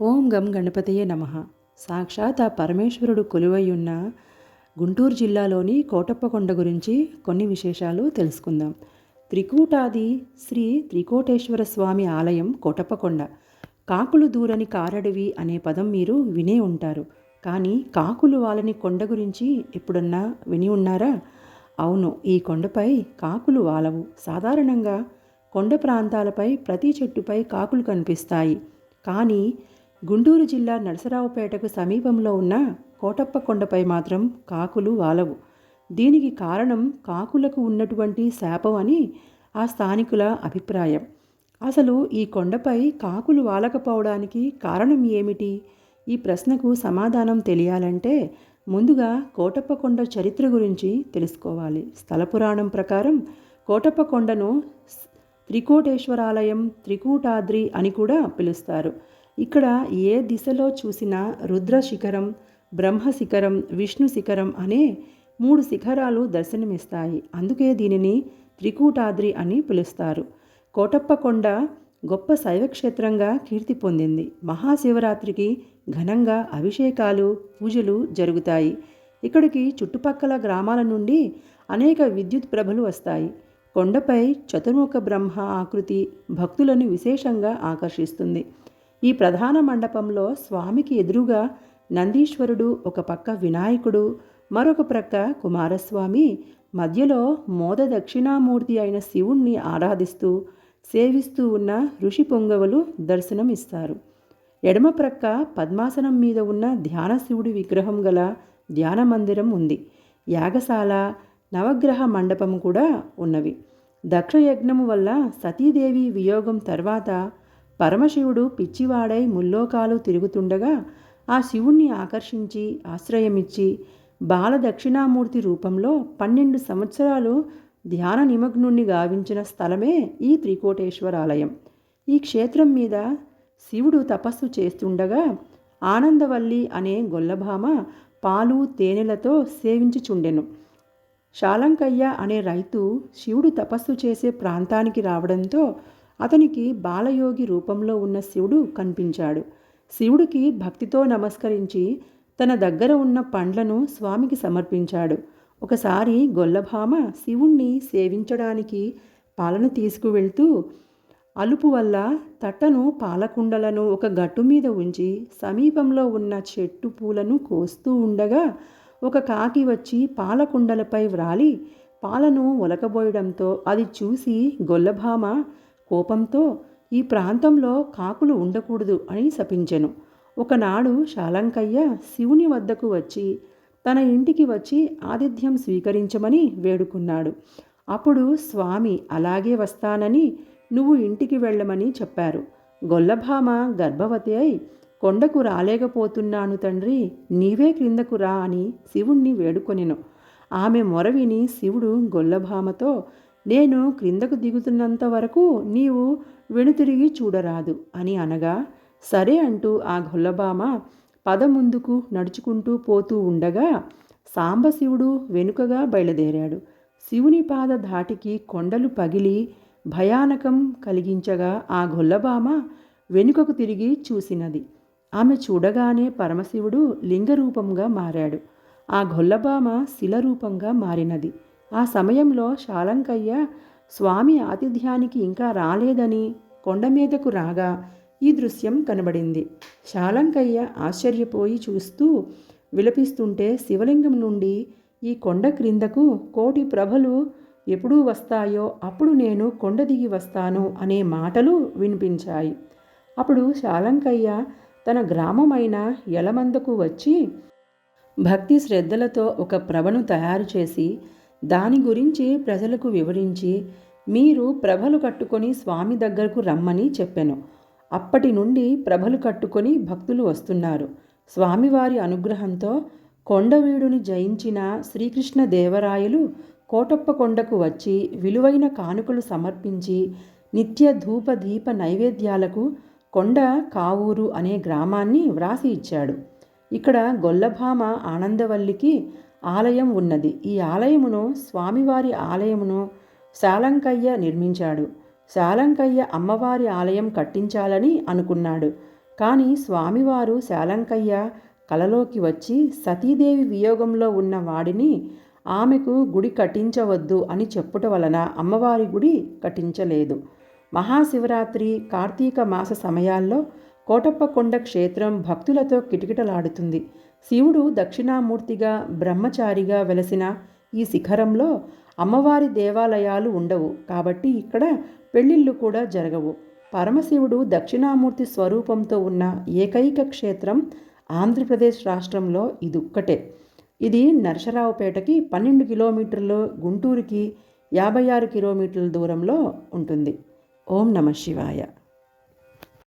ఓం గం గణపతయే నమః. సాక్షాత్ ఆ పరమేశ్వరుడు కొలువైయున్న గుంటూరు జిల్లాలోని కోటప్పకొండ గురించి కొన్ని విశేషాలు తెలుసుకుందాం. త్రికూటాది శ్రీ త్రికోటేశ్వర స్వామి ఆలయం కోటప్పకొండ. కాకులు దూరని కారడవి అనే పదం మీరు వినే ఉంటారు. కానీ కాకులు వాలని కొండ గురించి ఎప్పుడన్నా విని ఉన్నారా? అవును, ఈ కొండపై కాకులు వాలవు. సాధారణంగా కొండ ప్రాంతాలపై ప్రతి చెట్టుపై కాకులు కనిపిస్తాయి. కానీ గుంటూరు జిల్లా నరసరావుపేటకు సమీపంలో ఉన్న కోటప్పకొండపై మాత్రం కాకులు వాలవు. దీనికి కారణం కాకులకు ఉన్నటువంటి శాపం అని ఆ స్థానికుల అభిప్రాయం. అసలు ఈ కొండపై కాకులు వాలకపోవడానికి కారణం ఏమిటి? ఈ ప్రశ్నకు సమాధానం తెలియాలంటే ముందుగా కోటప్పకొండ చరిత్ర గురించి తెలుసుకోవాలి. స్థల పురాణం ప్రకారం కోటప్పకొండను త్రికోటేశ్వరాలయం, త్రికూటాద్రి అని కూడా పిలుస్తారు. ఇక్కడ ఏ దిశలో చూసినా రుద్ర శిఖరం, బ్రహ్మ శిఖరం, విష్ణు శిఖరం అనే 3 శిఖరాలు దర్శనమిస్తాయి. అందుకే దీనిని త్రికూటాద్రి అని పిలుస్తారు. కోటప్పకొండ గొప్ప శైవక్షేత్రంగా కీర్తి పొందింది. మహాశివరాత్రికి ఘనంగా అభిషేకాలు, పూజలు జరుగుతాయి. ఇక్కడికి చుట్టుపక్కల గ్రామాల నుండి అనేక విద్యుత్ ప్రభలు వస్తాయి. కొండపై చతుర్ముఖ బ్రహ్మ ఆకృతి భక్తులను విశేషంగా ఆకర్షిస్తుంది. ఈ ప్రధాన మండపంలో స్వామికి ఎదురుగా నందీశ్వరుడు, ఒక పక్క వినాయకుడు, మరొక ప్రక్క కుమారస్వామి, మధ్యలో మోద దక్షిణామూర్తి అయిన శివుణ్ణి ఆరాధిస్తూ సేవిస్తూ ఉన్న ఋషి పొంగవులు దర్శనం ఇస్తారు. ఎడమ ప్రక్క పద్మాసనం మీద ఉన్న ధ్యాన శివుడి విగ్రహం గల ధ్యాన మందిరం ఉంది. యాగశాల, నవగ్రహ మండపం కూడా ఉన్నవి. దక్షయజ్ఞము వల్ల సతీదేవి వియోగం తర్వాత పరమశివుడు పిచ్చివాడై ముల్లోకాలు తిరుగుతుండగా ఆ శివుణ్ణి ఆకర్షించి ఆశ్రయమిచ్చి బాల దక్షిణామూర్తి రూపంలో 12 సంవత్సరాలు ధ్యాన నిమగ్నుణ్ణి గావించిన స్థలమే ఈ త్రికోటేశ్వరాలయం. ఈ క్షేత్రం మీద శివుడు తపస్సు చేస్తుండగా ఆనందవల్లి అనే గొల్లభామ పాలు తేనెలతో సేవించుచుండెను. శాలంకయ్య అనే రైతు శివుడు తపస్సు చేసే ప్రాంతానికి రావడంతో అతనికి బాలయోగి రూపంలో ఉన్న శివుడు కనిపించాడు. శివుడికి భక్తితో నమస్కరించి తన దగ్గర ఉన్న పండ్లను స్వామికి సమర్పించాడు. ఒకసారి గొల్లభామ శివుణ్ణి సేవించడానికి పాలను తీసుకువెళ్తూ అలుపు వల్ల తట్టను, పాలకుండలను ఒక గట్టు మీద ఉంచి సమీపంలో ఉన్న చెట్టు పూలను కోస్తూ ఉండగా ఒక కాకి వచ్చి పాలకుండలపై వ్రాలి పాలను ఒలకబోయడంతో అది చూసి గొల్లభామ కోపంతో ఈ ప్రాంతంలో కాకులు ఉండకూడదు అని శపించెను. ఒకనాడు శాలంకయ్య శివుని వద్దకు వచ్చి తన ఇంటికి వచ్చి ఆతిథ్యం స్వీకరించమని వేడుకున్నాడు. అప్పుడు స్వామి అలాగే వస్తానని, నువ్వు ఇంటికి వెళ్ళమని చెప్పారు. గొల్లభామ గర్భవతి అయి కొండకు రాలేకపోతున్నాను తండ్రి, నీవే క్రిందకు రా అని శివుణ్ణి వేడుకొనెను. ఆమె మొరవిని శివుడు గొల్లభామతో, నేను క్రిందకు దిగుతున్నంత వరకు నీవు వెనుతిరిగి చూడరాదు అని అనగా, సరే అంటూ ఆ గొల్లభామ ముందుకు నడుచుకుంటూ పోతూ ఉండగా సాంబశివుడు వెనుకగా బయలుదేరాడు. శివుని పాద ధాటికి కొండలు పగిలి భయానకం కలిగించగా ఆ గొల్లభామ వెనుకకు తిరిగి చూసినది. ఆమె చూడగానే పరమశివుడు లింగరూపంగా మారాడు. ఆ గొల్లభామ శిలరూపంగా మారినది. ఆ సమయంలో శాలంకయ్య స్వామి ఆతిథ్యానికి ఇంకా రాలేదని కొండ మీదకు రాగా ఈ దృశ్యం కనబడింది. శాలంకయ్య ఆశ్చర్యపోయి చూస్తూ విలపిస్తుంటే శివలింగం నుండి ఈ కొండ క్రిందకు 1,000,000 ప్రభలు ఎప్పుడు వస్తాయో అప్పుడు నేను కొండ దిగి వస్తాను అనే మాటలు వినిపించాయి. అప్పుడు శాలంకయ్య తన గ్రామమైన యలమందకు వచ్చి భక్తి శ్రద్ధలతో ఒక ప్రభను తయారు చేసి దాని గురించి ప్రజలకు వివరించి మీరు ప్రభలు కట్టుకొని స్వామి దగ్గరకు రమ్మని చెప్పెను. అప్పటి నుండి ప్రభలు కట్టుకొని భక్తులు వస్తున్నారు. స్వామివారి అనుగ్రహంతో కొండవీడుని జయించిన శ్రీకృష్ణ దేవరాయలు కోటప్పకొండకు వచ్చి విలువైన కానుకలు సమర్పించి నిత్య ధూప దీప నైవేద్యాలకు కొండ కావూరు అనే గ్రామాన్ని వ్రాసి ఇచ్చాడు. ఇక్కడ గొల్లభామ ఆనందవల్లికి ఆలయం ఉన్నది. ఈ ఆలయమును, స్వామివారి ఆలయమును శాలంకయ్య నిర్మించాడు. శాలంకయ్య అమ్మవారి ఆలయం కట్టించాలని అనుకున్నాడు. కానీ స్వామివారు శాలంకయ్య కలలోకి వచ్చి సతీదేవి వియోగంలో ఉన్న వాడిని ఆమెకు గుడి కట్టించవద్దు అని చెప్పుట వలన అమ్మవారి గుడి కట్టించలేదు. మహాశివరాత్రి, కార్తీక మాస సమయాల్లో కోటప్పకొండ క్షేత్రం భక్తులతో కిటకిటలాడుతుంది. శివుడు దక్షిణామూర్తిగా బ్రహ్మచారిగా వెలసిన ఈ శిఖరంలో అమ్మవారి దేవాలయాలు ఉండవు కాబట్టి ఇక్కడ పెళ్ళిళ్ళు కూడా జరగవు. పరమశివుడు దక్షిణామూర్తి స్వరూపంతో ఉన్న ఏకైక క్షేత్రం ఆంధ్రప్రదేశ్ రాష్ట్రంలో ఇదొక్కటే. ఇది నరసరావుపేటకి 12 కిలోమీటర్లు, గుంటూరుకి 56 కిలోమీటర్ల దూరంలో ఉంటుంది. ఓం నమ శివాయ.